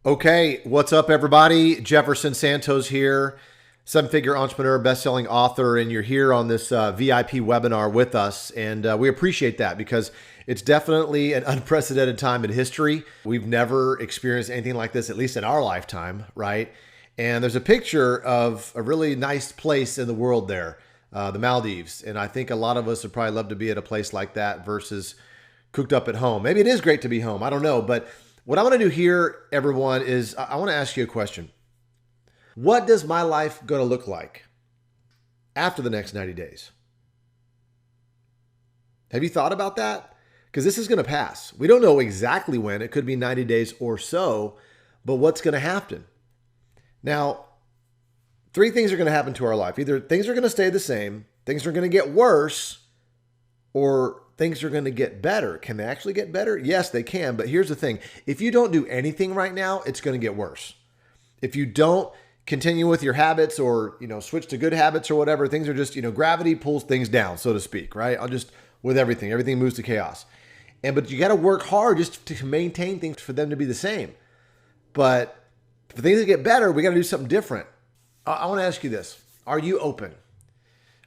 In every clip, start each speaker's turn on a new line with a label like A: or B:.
A: Okay, what's up, everybody? Jefferson Santos here, seven-figure entrepreneur, best-selling author, and you're here on this VIP webinar with us, and we appreciate that because it's definitely an unprecedented time in history. We've never experienced anything like this, at least in our lifetime, right? And there's a picture of a really nice place in the world there, the Maldives, and I think a lot of us would probably love to be at a place like that versus cooked up at home. Maybe it is great to be home, I don't know, but what I want to do here, everyone, is I want to ask you a question. What does my life going to look like after the next 90 days? Have you thought about that? Because this is going to pass. We don't know exactly when. It could be 90 days or so, but what's going to happen? Now, three things are going to happen to our life. Either things are going to stay the same, things are going to get worse, or things are going to get better. Can they actually get better? Yes, they can. But here's the thing. If you don't do anything right now, it's going to get worse. If you don't continue with your habits or, switch to good habits or whatever, things are just, gravity pulls things down, so to speak, right? With everything moves to chaos. But you got to work hard just to maintain things for them to be the same. But for things to get better, we got to do something different. I want to ask you this. Are you open?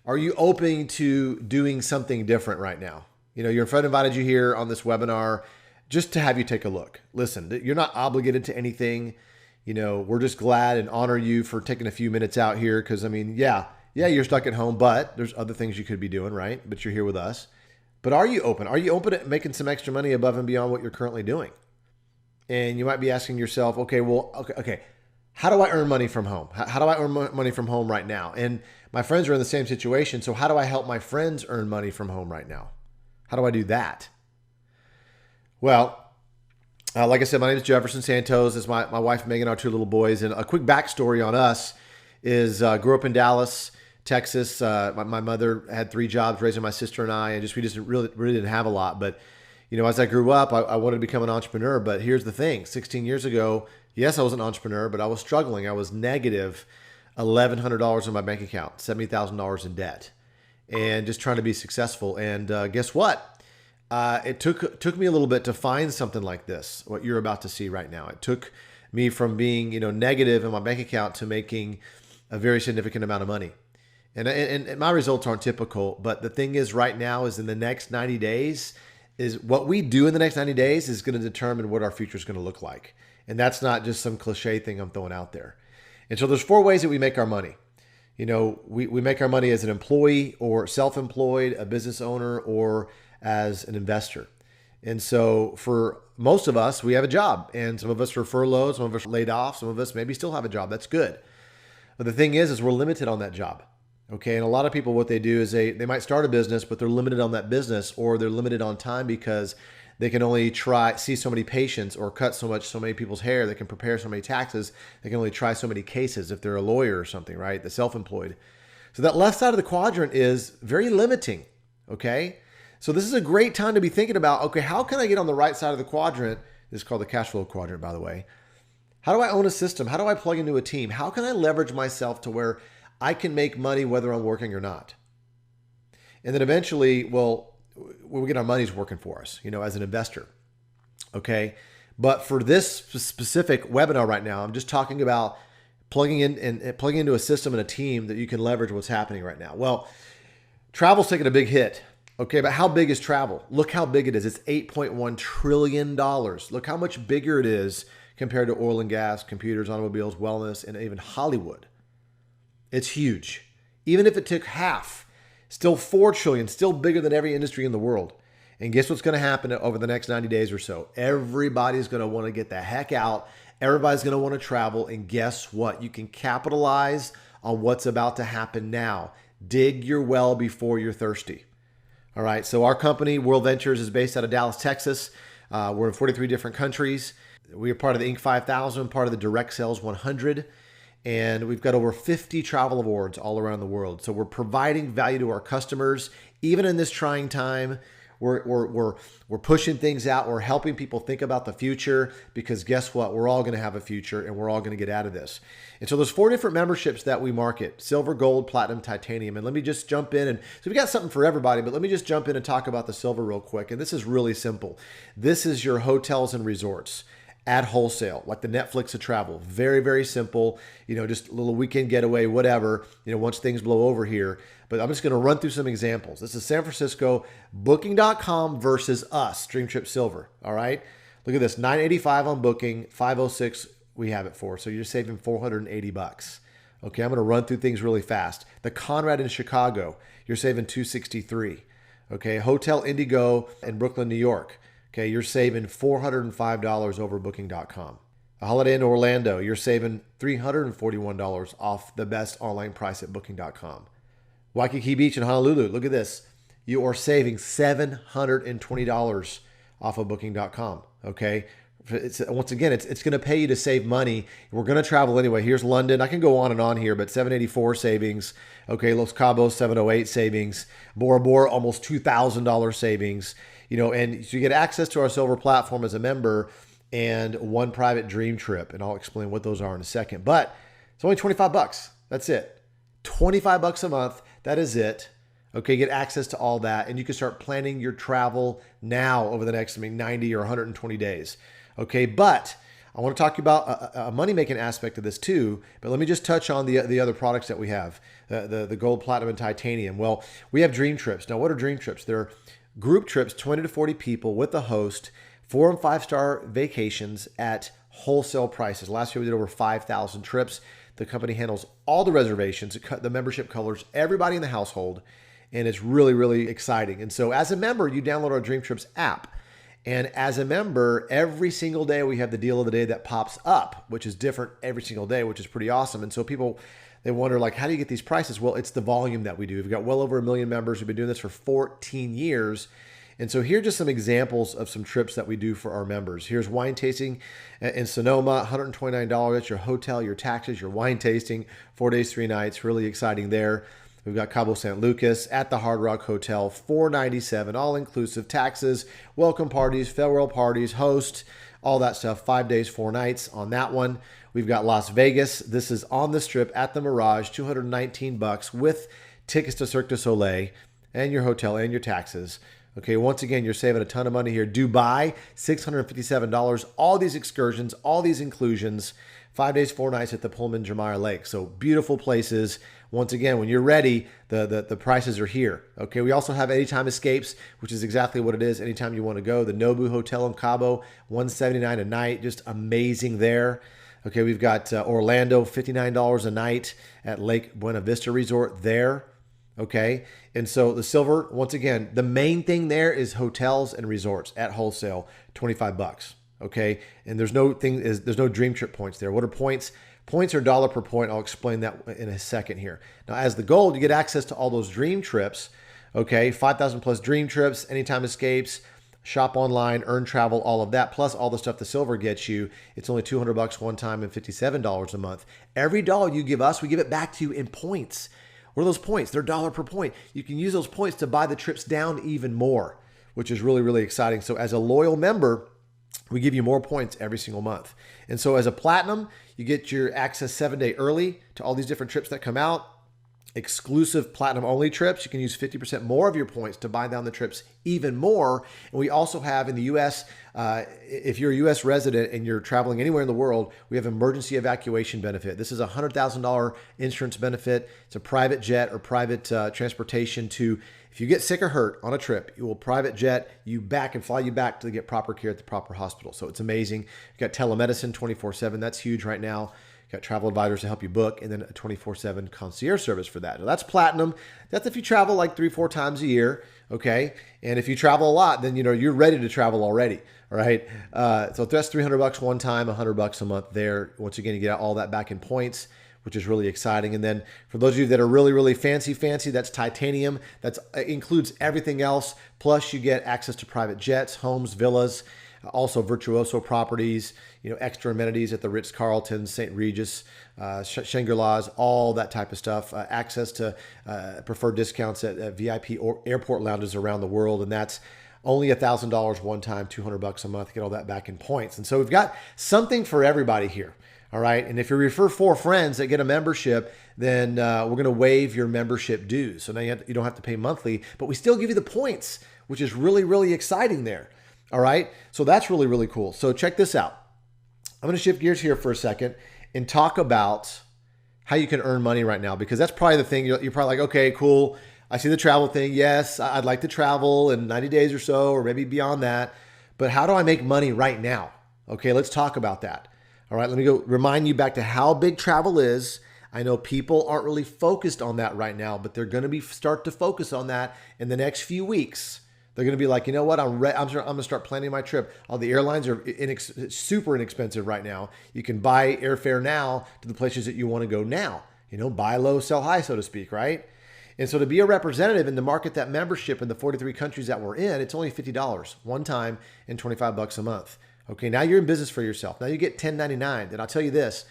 A: Are you open to doing something different right now? Your friend invited you here on this webinar just to have you take a look. Listen, you're not obligated to anything. We're just glad and honor you for taking a few minutes out here because, yeah, you're stuck at home, but there's other things you could be doing, right? But you're here with us. But are you open? Are you open to making some extra money above and beyond what you're currently doing? And you might be asking yourself, okay, how do I earn money from home? How do I earn money from home right now? And my friends are in the same situation, so how do I help my friends earn money from home right now? How do I do that? Well, like I said, my name is Jefferson Santos. It's my wife, Megan, our two little boys. And a quick backstory on us is grew up in Dallas, Texas. My mother had 3 jobs raising my sister and I, and we just really didn't have a lot. But, as I grew up, I wanted to become an entrepreneur. But here's the thing. 16 years ago, yes, I was an entrepreneur, but I was struggling. I was negative $1,100 in my bank account, $70,000 in debt, and just trying to be successful. And guess what? It took me a little bit to find something like this, what you're about to see right now. It took me from being, negative in my bank account to making a very significant amount of money. And my results aren't typical, but the thing is right now is in the next 90 days is what we do in the next 90 days is going to determine what our future is going to look like. And that's not just some cliche thing I'm throwing out there. And so there's 4 ways that we make our money. We make our money as an employee or self-employed, a business owner, or as an investor. And so for most of us, we have a job, and some of us are furloughed, some of us are laid off, some of us maybe still have a job. That's good. But the thing is we're limited on that job. Okay. And a lot of people, what they do is they might start a business, but they're limited on that business, or they're limited on time because they can only see so many patients or cut so many people's hair. They can prepare so many taxes. They can only try so many cases if they're a lawyer or something, right? The self-employed. So that left side of the quadrant is very limiting. Okay. So this is a great time to be thinking about, okay, how can I get on the right side of the quadrant? This is called the cash flow quadrant, by the way. How do I own a system? How do I plug into a team? How can I leverage myself to where I can make money whether I'm working or not? And then eventually, we get our money's working for us, as an investor. Okay. But for this specific webinar right now, I'm just talking about plugging into a system and a team that you can leverage what's happening right now. Well, travel's taking a big hit. Okay. But how big is travel? Look how big it is. It's $8.1 trillion. Look how much bigger it is compared to oil and gas, computers, automobiles, wellness, and even Hollywood. It's huge. Even if it took half, still 4 trillion, still bigger than every industry in the world. And guess what's going to happen over the next 90 days or so? Everybody's going to want to get the heck out. Everybody's going to want to travel. And guess what? You can capitalize on what's about to happen now. Dig your well before you're thirsty. All right. So our company, WorldVentures, is based out of Dallas, Texas. We're in 43 different countries. We are part of the Inc. 5000, part of the Direct Sales 100. And we've got over 50 travel awards all around the world. So we're providing value to our customers, even in this trying time. We're pushing things out. We're helping people think about the future because guess what? We're all going to have a future and we're all going to get out of this. And so there's 4 different memberships that we market: silver, gold, platinum, titanium. And let me just jump in. And so we got something for everybody, but let me just jump in and talk about the silver real quick. And this is really simple. This is your hotels and resorts. at wholesale, like the Netflix of travel. Very, very simple, just a little weekend getaway, whatever, once things blow over here. But I'm just going to run through some examples. This is San Francisco, Booking.com versus us, Dream Trip Silver. All right. Look at this, $985 on Booking, $506 we have it for. So you're saving $480. Okay, I'm going to run through things really fast. The Conrad in Chicago, you're saving $263. Okay, Hotel Indigo in Brooklyn, New York. Okay, you're saving $405 over Booking.com. A Holiday Inn Orlando, you're saving $341 off the best online price at Booking.com. Waikiki Beach in Honolulu, look at this. You are saving $720 off of Booking.com. Okay, once again, it's going to pay you to save money. We're going to travel anyway. Here's London. I can go on and on here, but $784 savings. Okay, Los Cabos, $708 savings. Bora Bora, almost $2,000 savings. And so you get access to our silver platform as a member and one private dream trip. And I'll explain what those are in a second. But it's only $25. That's it. $25 a month. That is it. Okay, get access to all that. And you can start planning your travel now over the next 90 or 120 days. Okay, but I want to talk about a money-making aspect of this too, but let me just touch on the other products that we have, the gold, platinum, and titanium. Well, we have dream trips. Now, what are dream trips? They're group trips, 20 to 40 people with a host, 4- and 5-star vacations at wholesale prices. Last year, we did over 5,000 trips. The company handles all the reservations. The membership covers everybody in the household, and it's really, really exciting. And so as a member, you download our Dream Trips app. And as a member, every single day we have the deal of the day that pops up, which is different every single day, which is pretty awesome. And so people, they wonder, how do you get these prices? Well, it's the volume that we do. We've got well over 1 million members. We've been doing this for 14 years. And so here are just some examples of some trips that we do for our members. Here's wine tasting in Sonoma, $129. That's your hotel, your taxes, your wine tasting, 4 days, 3 nights. Really exciting there. We've got Cabo San Lucas at the Hard Rock Hotel, $497, all-inclusive, taxes, welcome parties, farewell parties, host, all that stuff, 5 days, 4 nights on that one. We've got Las Vegas. This is on the Strip at the Mirage, $219 with tickets to Cirque du Soleil and your hotel and your taxes. Okay, once again, you're saving a ton of money here. Dubai, $657, all these excursions, all these inclusions, 5 days, 4 nights at the Pullman Jumeirah Lake. So beautiful places. Once again, when you're ready, the prices are here. Okay, we also have Anytime Escapes, which is exactly what it is. Anytime you want to go. The Nobu Hotel in Cabo, $179 a night, just amazing there. Okay, we've got Orlando, $59 a night at Lake Buena Vista Resort there. Okay, and so the silver, once again, the main thing there is hotels and resorts at wholesale, $25. Okay, and there's no dream trip points there. What are points? Points are dollar per point. I'll explain that in a second here. Now, as the gold, you get access to all those dream trips. Okay, 5,000 plus dream trips, Anytime Escapes, shop online, earn travel, all of that, plus all the stuff the silver gets you. It's only $200 one time and $57 a month. Every dollar you give us, we give it back to you in points. What are those points? They're dollar per point. You can use those points to buy the trips down even more, which is really, really exciting. So as a loyal member, we give you more points every single month. And so as a platinum, you get your access 7 day early to all these different trips that come out. Exclusive platinum only trips. You can use 50% more of your points to buy down the trips even more. And we also have in the U.S., if you're a U.S. resident and you're traveling anywhere in the world, we have emergency evacuation benefit. This is a $100,000 insurance benefit. It's a private jet or private transportation to, if you get sick or hurt on a trip, it will private jet you back and fly you back to get proper care at the proper hospital. So it's amazing. You've got telemedicine 24/7. That's huge right now. Got travel advisors to help you book, and then a 24/7 concierge service for that. Now that's platinum. That's if you travel like 3-4 times a year, okay? And if you travel a lot, then you're ready to travel already, all right? So that's $300 one time, $100 a month there. Once again, you get all that back in points, which is really exciting. And then for those of you that are really, really fancy, that's titanium. That includes everything else. Plus you get access to private jets, homes, villas, also virtuoso properties, extra amenities at the Ritz-Carlton, St. Regis, Shangri-La's, all that type of stuff. Access to preferred discounts at VIP or airport lounges around the world. And that's only $1,000 one time, $200 a month. Get all that back in points. And so we've got something for everybody here. All right. And if you refer 4 friends that get a membership, then we're going to waive your membership dues. So now you don't have to pay monthly, but we still give you the points, which is really, really exciting there. All right. So that's really, really cool. So check this out. I'm going to shift gears here for a second and talk about how you can earn money right now, because that's probably the thing. You're probably like, okay, cool. I see the travel thing. Yes, I'd like to travel in 90 days or so, or maybe beyond that. But how do I make money right now? Okay, let's talk about that. All right, let me go remind you back to how big travel is. I know people aren't really focused on that right now, but they're going to start to focus on that in the next few weeks. They're going to be like, you know what? I'm going to start planning my trip. All the airlines are super inexpensive right now. You can buy airfare now to the places that you want to go now. You know, buy low, sell high, so to speak, right? And so to be a representative and to market that membership in the 43 countries that we're in, it's only $50 one time and $25 a month. Okay, now you're in business for yourself. Now you get 1099. And I'll tell you this,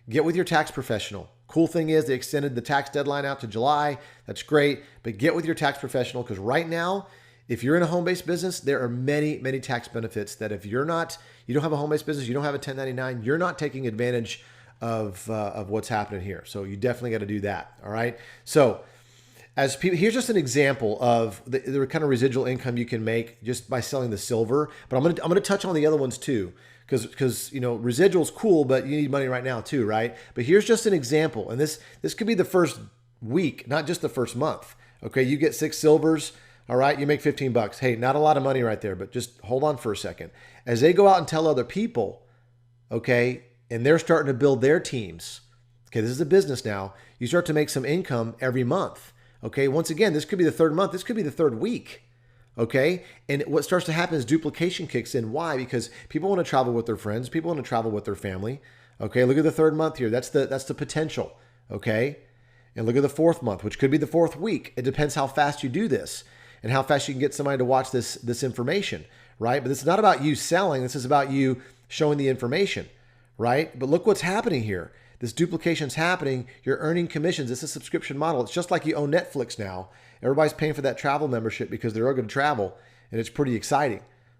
A: get with your tax professional. Cool thing is they extended the tax deadline out to July. That's great. But get with your tax professional, because right now, if you're in a home-based business, there are many, many tax benefits that if you don't have a home-based business, you don't have a 1099, you're not taking advantage of what's happening here. So you definitely got to do that. All right. So as people, here's just an example of the kind of residual income you can make just by selling the silver. But I'm gonna touch on the other ones too, because you know, residual's cool, but you need money right now too, right? But here's just an example, and this could be the first week, not just the first month. Okay, you get 6 silvers. All right, you make $15. Hey, not a lot of money right there, but just hold on for a second. As they go out and tell other people, okay, and they're starting to build their teams. Okay, this is a business now. You start to make some income every month. Okay, once again, this could be the third month. This could be the third week. Okay, and what starts to happen is duplication kicks in. Why? Because people want to travel with their friends. People want to travel with their family. Okay, look at the third month here. That's the potential. Okay, and look at the fourth month, which could be the fourth week. It depends how fast you do this and how fast you can get somebody to watch this information, right? But this is not about you selling. This is about you showing the information, right? But look what's happening here. This duplication's happening. You're earning commissions. It's a subscription model. It's just like you own Netflix now. Everybody's paying for that travel membership because they're all going to travel, and it's pretty exciting.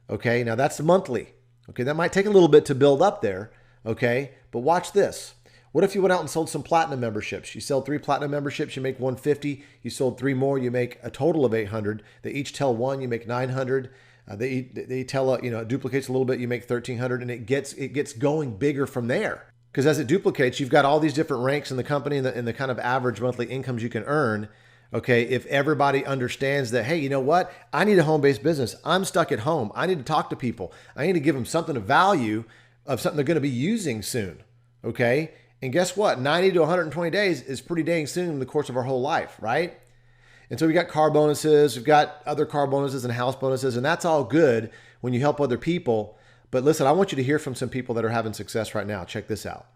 A: Okay, now that's monthly. Okay, that might take a little bit to build up there. Okay, but watch this. What if you went out and sold some platinum memberships? You sell 3 platinum memberships, you make $150. You sold 3 more, you make a total of $800. They each tell one, you make $900. They tell it duplicates a little bit, you make $1,300, and it gets going bigger from there. Because as it duplicates, you've got all these different ranks in the company and the kind of average monthly incomes you can earn. Okay, if everybody understands that, hey, you know what? I need a home-based business. I'm stuck at home. I need to talk to people. I need to give them something of value, of something they're going to be using soon. Okay. And guess what? 90 to 120 days is pretty dang soon in the course of our whole life, right? And so we got car bonuses, we've got other car bonuses and house bonuses, and that's all good when you help other people. But listen, I want you to hear from some people that are having success right now. Check this out.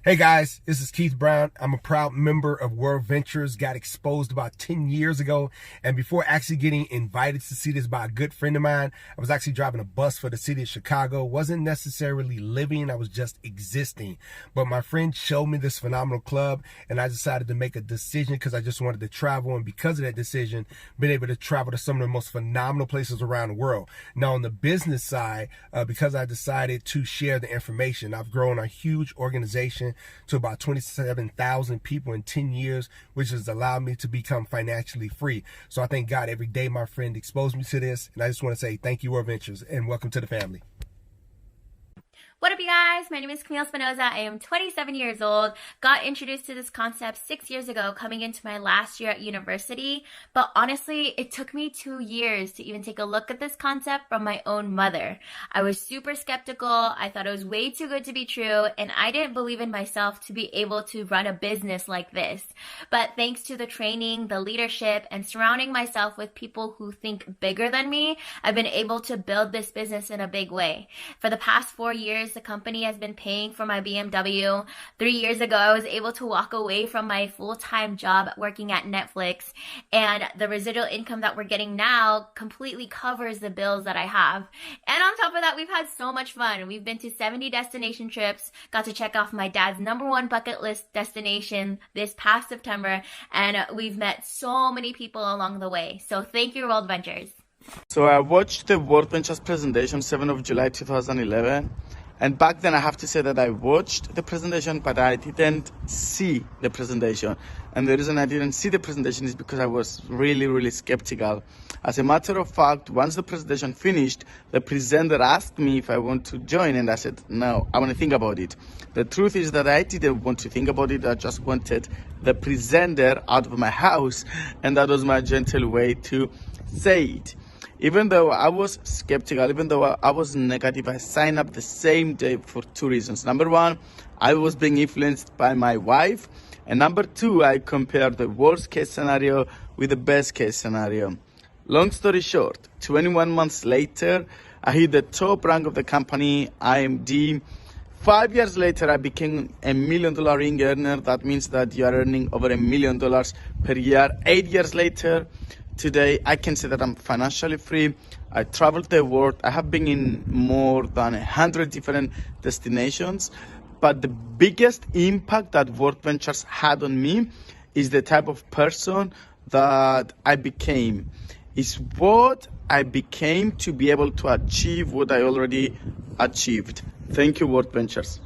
B: Hey guys, this is Keith Brown. I'm a proud member of WorldVentures, got exposed about 10 years ago. And before actually getting invited to see this by a good friend of mine, I was actually driving a bus for the city of Chicago. Wasn't necessarily living, I was just existing. But my friend showed me this phenomenal club, and I decided to make a decision because I just wanted to travel. And because of that decision, been able to travel to some of the most phenomenal places around the world. Now on the business side, because I decided to share the information, I've grown a huge organization to about 27,000 people in 10 years, which has allowed me to become financially free. So I thank God every day my friend exposed me to this. And I just want to say thank you, WorldVentures, and welcome to the family.
C: What up, you guys? My name is Camille Espinoza. I am 27 years old. Got introduced to this concept 6 years ago, coming into my last year at university. But honestly, it took me 2 years to even take a look at this concept from my own mother. I was super skeptical. I thought it was way too good to be true, and I didn't believe in myself to be able to run a business like this. But thanks to the training, the leadership, and surrounding myself with people who think bigger than me, I've been able to build this business in a big way. For the past 4 years, the company has been paying for my BMW. 3 years ago, I was able to walk away from my full-time job working at Netflix, and the residual income that we're getting now completely covers the bills that I have. And on top of that, we've had so much fun. We've been to 70 destination trips, got to check off my dad's #1 bucket list destination this past September, and we've met so many people along the way. So thank you, WorldVentures.
D: So I watched the WorldVentures presentation 7th of July 2011. And back then, I have to say that I watched the presentation, but I didn't see the presentation. And the reason I didn't see the presentation is because I was really, really skeptical. As a matter of fact, once the presentation finished, the presenter asked me if I want to join, and I said, no, I want to think about it. The truth is that I didn't want to think about it. I just wanted the presenter out of my house, and that was my gentle way to say it. Even though I was skeptical, even though I was negative, I signed up the same day for two reasons. Number one, I was being influenced by my wife. And number two, I compared the worst case scenario with the best case scenario. Long story short, 21 months later, I hit the top rank of the company, IMD. 5 years later, I became a $1 million ring earner. That means that you are earning over $1 million per year. 8 years later, today, I can say that I'm financially free. I traveled the world. I have been in more than 100 different destinations. But the biggest impact that WorldVentures had on me is the type of person that I became. It's what I became to be able to achieve what I already achieved. Thank you, WorldVentures.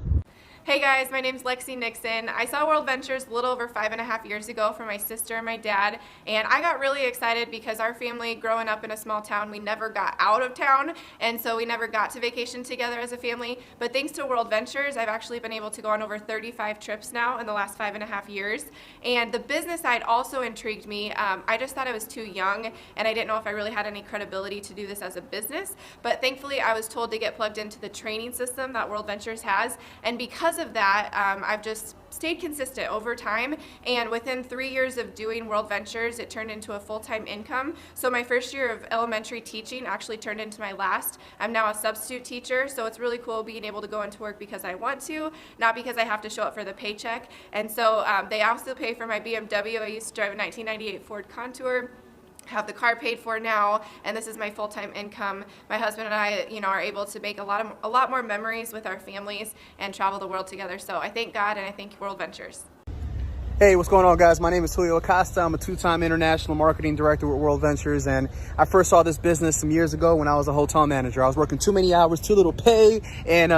E: Hey guys, my name's Lexi Nixon. I saw WorldVentures a little over 5.5 years ago from my sister and my dad, and I got really excited because our family, growing up in a small town, we never got out of town, and so we never got to vacation together as a family. But thanks to WorldVentures, I've actually been able to go on over 35 trips now in the last 5.5 years. And the business side also intrigued me. I just thought I was too young, and I didn't know if I really had any credibility to do this as a business. But thankfully, I was told to get plugged into the training system that WorldVentures has, and because of that, I've just stayed consistent over time, and within 3 years of doing WorldVentures, it turned into a full-time income. So my first year of elementary teaching actually turned into my last. I'm now a substitute teacher, so it's really cool being able to go into work because I want to, not because I have to show up for the paycheck. And so they also pay for my BMW. I used to drive a 1998 Ford Contour. Have the car paid for now, and this is my full-time income. My husband and I, are able to make a lot more memories with our families and travel the world together. So I thank God and I thank WorldVentures.
F: Hey, what's going on, guys? My name is Julio Acosta. I'm a two-time international marketing director with WorldVentures, and I first saw this business some years ago when I was a hotel manager. I was working too many hours, too little pay, and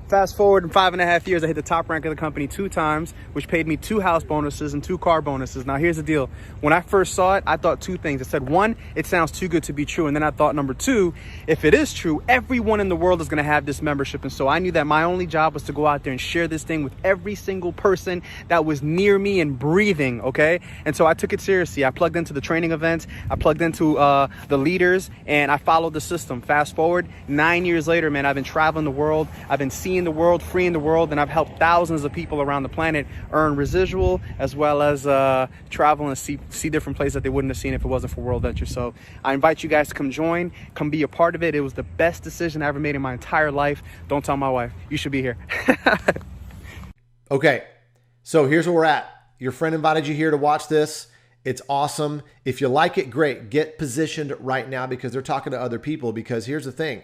F: fast forward in 5.5 years, I hit the top rank of the company 2 times, which paid me 2 house bonuses and 2 car bonuses. Now, here's the deal. When I first saw it, I thought 2 things. I said, 1, it sounds too good to be true. And then I thought, number 2, if it is true, everyone in the world is going to have this membership. And so I knew that my only job was to go out there and share this thing with every single person that was near me and breathing, okay? And so I took it seriously. I plugged into the training events. I plugged into the leaders, and I followed the system. Fast forward, 9 years later, man, I've been traveling the world. I've been seeing the world, freeing the world, and I've helped thousands of people around the planet earn residual, as well as travel and see different places that they wouldn't have seen if it wasn't for WorldVentures. So I invite you guys to come join, come be a part of it. It was the best decision I ever made in my entire life. Don't tell my wife. You should be here.
A: Okay, so here's where we're at. Your friend invited you here to watch this. It's awesome. If you like it, great. Get positioned right now because they're talking to other people. Because here's the thing.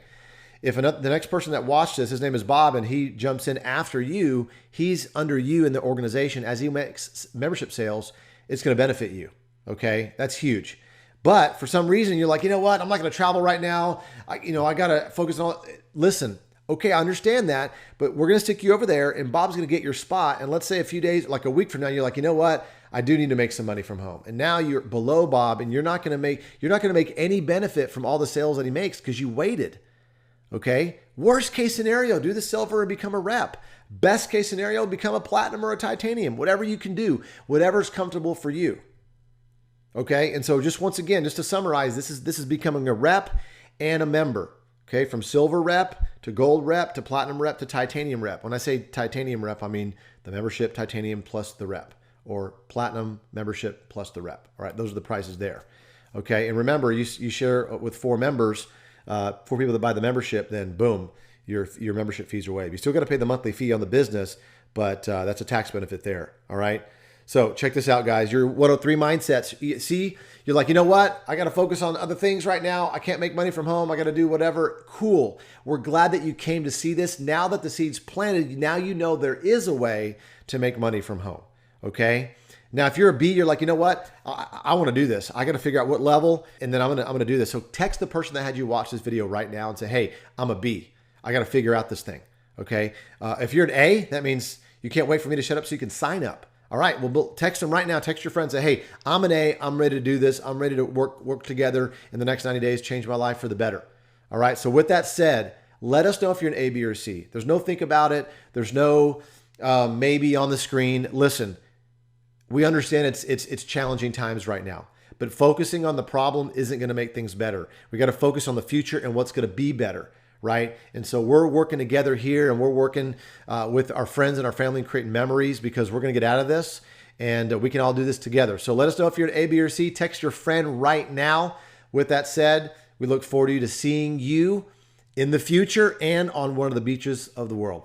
A: If the next person that watched this, his name is Bob, and he jumps in after you, he's under you in the organization. As he makes membership sales, it's going to benefit you. Okay, that's huge. But for some reason, you're like, you know what? I'm not going to travel right now. I got to focus on. Listen, okay, I understand that, but we're going to stick you over there, and Bob's going to get your spot. And let's say a few days, like a week from now, you're like, you know what? I do need to make some money from home. And now you're below Bob, and you're not going to make any benefit from all the sales that he makes because you waited. Okay. Worst case scenario, do the silver and become a rep. Best case scenario, become a platinum or a titanium, whatever you can do, whatever's comfortable for you. Okay. And so just once again, just to summarize, this is becoming a rep and a member. Okay. From silver rep to gold rep to platinum rep to titanium rep. When I say titanium rep, I mean the membership titanium plus the rep, or platinum membership plus the rep. All right. Those are the prices there. Okay. And remember, you share with 4 members, 4 people that buy the membership, then boom, your membership fees are waived. You still got to pay the monthly fee on the business, but that's a tax benefit there. All right. So check this out, guys. Your 103 mindsets. See, you're like, you know what? I got to focus on other things right now. I can't make money from home. I got to do whatever. Cool. We're glad that you came to see this. Now that the seed's planted, now you know there is a way to make money from home. Okay. Now, if you're a B, you're like, you know what? I want to do this. I got to figure out what level, and then I'm gonna do this. So text the person that had you watch this video right now and say, hey, I'm a B. I got to figure out this thing. Okay. If you're an A, that means you can't wait for me to shut up so you can sign up. All right. Well, text them right now. Text your friends. Say, hey, I'm an A. I'm ready to do this. I'm ready to work together in the next 90 days, change my life for the better. All right. So with that said, let us know if you're an A, B, or C. There's no think about it. There's no maybe on the screen. Listen, we understand it's challenging times right now, but focusing on the problem isn't going to make things better. We got to focus on the future and what's going to be better, right? And so we're working together here, and we're working with our friends and our family and creating memories, because we're going to get out of this, and we can all do this together. So let us know if you're an A, B, or C. Text your friend right now. With that said, we look forward to seeing you in the future and on one of the beaches of the world.